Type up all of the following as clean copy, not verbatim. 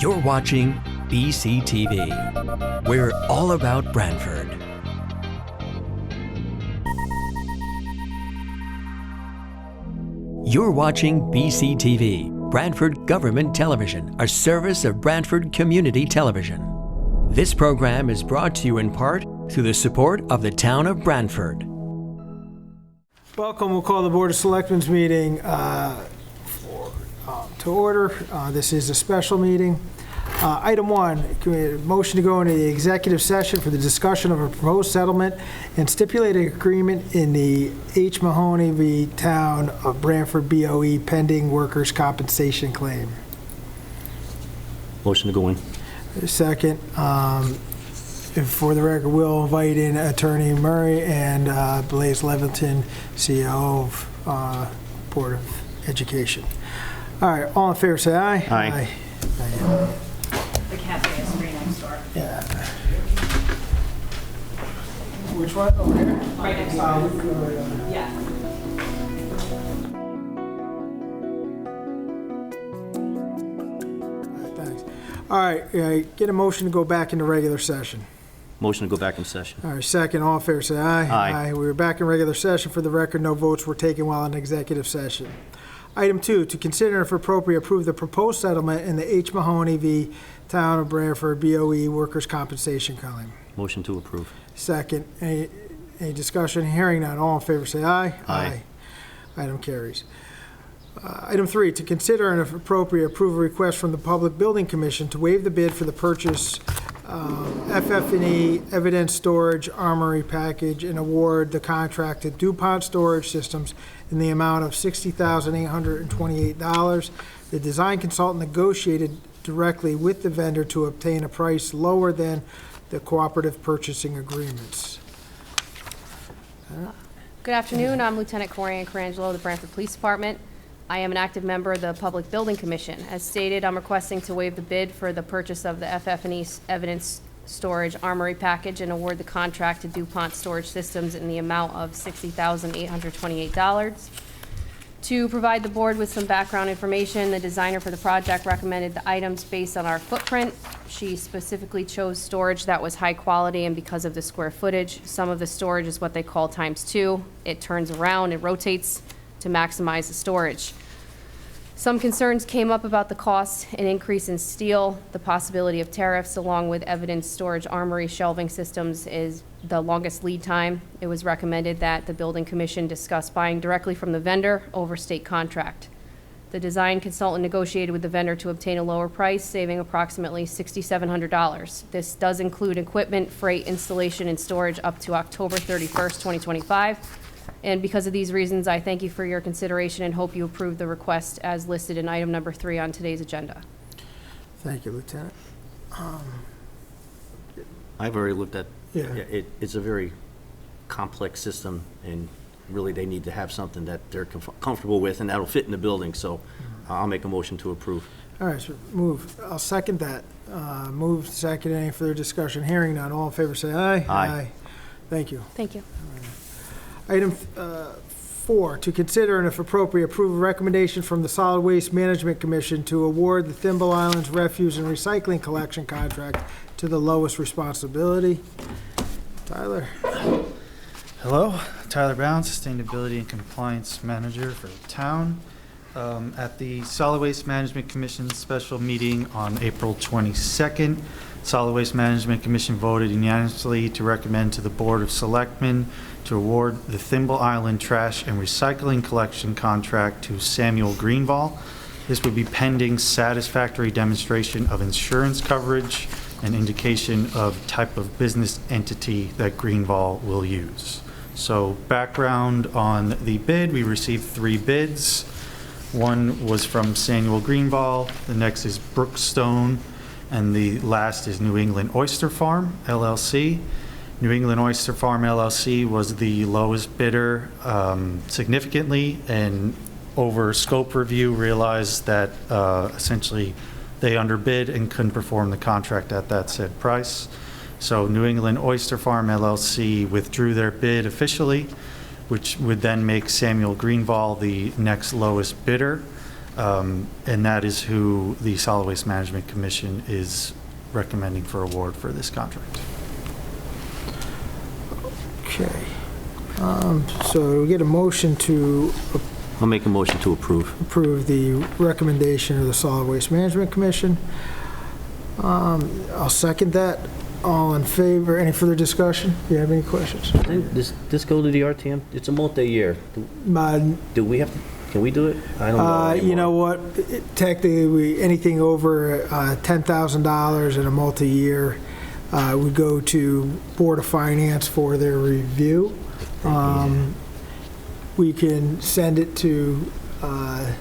You're watching BCTV. We're all about Branford. You're watching BCTV, Branford Government Television, a service of Branford Community Television. This program is brought to you in part through the support of the town of Branford. Welcome. We'll call the Board of Selectmen's meeting to order. This is a special meeting. Item 1, motion to go into the executive session for the discussion of a proposed settlement and stipulated agreement in the H. Mahoney v. Town of Branford BOE pending workers' compensation claim. Motion to go in. Second. For the record, we'll invite in Attorney Murray and Blaise Leventon, CEO of Board of Education. All right, all in favor say aye. Aye. The cafe is right next door. Yeah. Which one? Over here? Right next door. Yeah. Thanks. All right, get a motion to go back into regular session. Motion to go back in session. All right, second, all in favor say aye. Aye. We were back in regular session. For the record, no votes were taken while in executive session. Item 2, to consider and if appropriate, approve the proposed settlement in the H. Mahoney v. Town of Branford BOE workers' compensation claim. Motion to approve. Second, any discussion? Hearing none, all in favor say aye. Aye. Item carries. Item 3, to consider and if appropriate, approve a request from the Public Building Commission to waive the bid for the purchase FF&E evidence storage armory package and award the contract to DuPont Storage Systems in the amount of $60,828. The design consultant negotiated directly with the vendor to obtain a price lower than the cooperative purchasing agreements. Good afternoon. I'm Lieutenant Corianne Carangelo of the Branford Police Department. I am an active member of the Public Building Commission. As stated, I'm requesting to waive the bid for the purchase of the FF&E evidence storage armory package and award the contract to DuPont Storage Systems in the amount of $60,828. To provide the board with some background information, the designer for the project recommended the items based on our footprint. She specifically chose storage that was high quality and because of the square footage. Some of the storage is what they call ×2. It turns around, it rotates to maximize the storage. Some concerns came up about the cost, an increase in steel, the possibility of tariffs, along with evidence storage armory shelving systems is the longest lead time. It was recommended that the Building Commission discuss buying directly from the vendor over state contract. The design consultant negotiated with the vendor to obtain a lower price, saving approximately $6,700. This does include equipment, freight, installation, and storage up to October 31st, 2025. And because of these reasons, I thank you for your consideration and hope you approve the request as listed in item number 3 on today's agenda. Thank you, Lieutenant. I've already looked at, Yeah. it's a very complex system, and really they need to have something that they're comfortable with and that'll fit in the building, so I'll make a motion to approve. All right, so move. I'll second that. Move, second, any further discussion? Hearing none, all in favor say aye. Aye. Thank you. Thank you. Item 4, to consider and if appropriate, approve a recommendation from the Solid Waste Management Commission to award the Thimble Islands Refuse and Recycling Collection Contract to the lowest responsibility. Tyler. Hello, Tyler Brown, Sustainability and Compliance Manager for the town. At the Solid Waste Management Commission special meeting on April 22nd, Solid Waste Management Commission voted unanimously to recommend to the Board of Selectmen to award the Thimble Island Trash and Recycling Collection Contract to Samuel Greenvall. This would be pending satisfactory demonstration of insurance coverage and indication of type of business entity that Greenvall will use. So background on the bid, we received 3 bids. One was from Samuel Greenvall, the next is Brookstone, and the last is New England Oyster Farm, LLC. New England Oyster Farm, LLC was the lowest bidder significantly, and over scope review realized that essentially they underbid and couldn't perform the contract at that said price. So New England Oyster Farm, LLC withdrew their bid officially, which would then make Samuel Greenvall the next lowest bidder. And that is who the Solid Waste Management Commission is recommending for award for this contract. Okay. So we get a motion to I'll make a motion to approve. approve the recommendation of the Solid Waste Management Commission. I'll second that. All in favor? Any further discussion? Do you have any questions? Does this go to the RTM? It's a multi-year. Do we have, can we do it? I don't know anymore. You know what? Technically, anything over $10,000 in a multi-year would go to Board of Finance for their review. We can send it to, I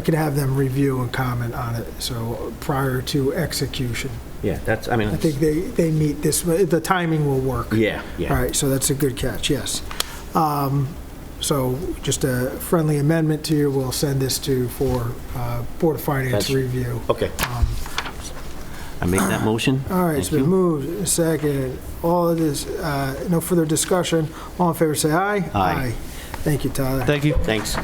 can have them review and comment on it, so prior to execution. Yeah, that's, I mean. I think they meet this, the timing will work. Yeah, yeah. All right, so that's a good catch, yes. So just a friendly amendment to you, we'll send this to for Board of Finance review. Okay. I make that motion. All right, it's been moved, second, all of this, no further discussion. All in favor, say aye. Aye. Thank you, Tyler. Thank you. Thanks.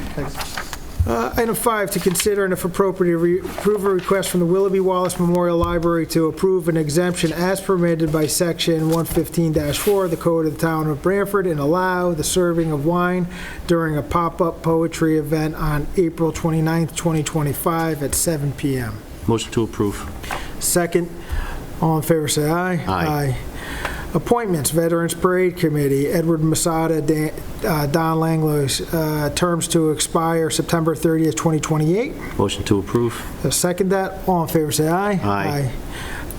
Item 5, to consider and if appropriate, approve a request from the Willoughby Wallace Memorial Library to approve an exemption as permitted by Section 115-4 of the Code of the Town of Branford and allow the serving of wine during a pop-up poetry event on April 29th, 2025 at 7 p.m. Motion to approve. Second, all in favor, say aye. Aye. Appointments, Veterans Parade Committee, Edward Masada, Don Langlois, terms to expire September 30th, 2028. Motion to approve. Second that, all in favor, say aye. Aye.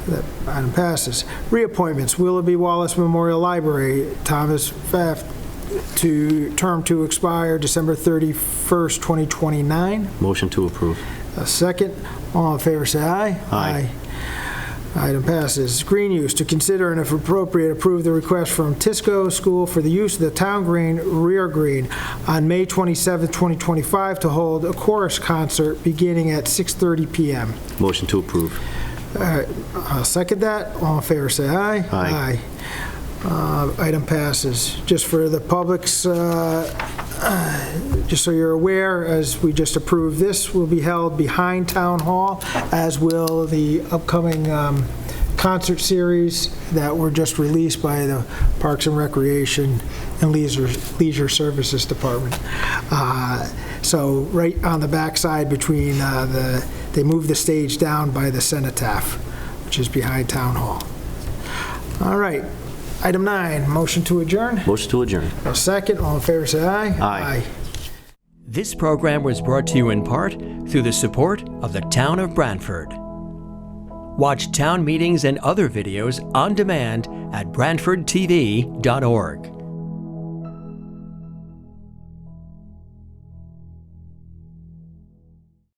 That item passes. Reappointments, Willoughby Wallace Memorial Library, Thomas Pfaff, to term to expire December 31st, 2029. Motion to approve. Second, all in favor, say aye. Aye. Item passes. Green use, to consider and if appropriate, approve the request from Tisco School for the use of the town green, rear green, on May 27, 2025, to hold a chorus concert beginning at 6:30 p.m. Motion to approve. All right, I'll second that. All in favor, say aye. Aye. Item passes. Just for the public's, just so you're aware, as we just approved, this will be held behind Town Hall, as will the upcoming concert series that were just released by the Parks and Recreation and Leisure Services Department. So right on the backside between they moved the stage down by the cenotaph, which is behind Town Hall. All right. Item 9, motion to adjourn. Motion to adjourn. A second, all in favor, say aye. Aye. This program was brought to you in part through the support of the Town of Branford. Watch town meetings and other videos on demand at BranfordTV.org.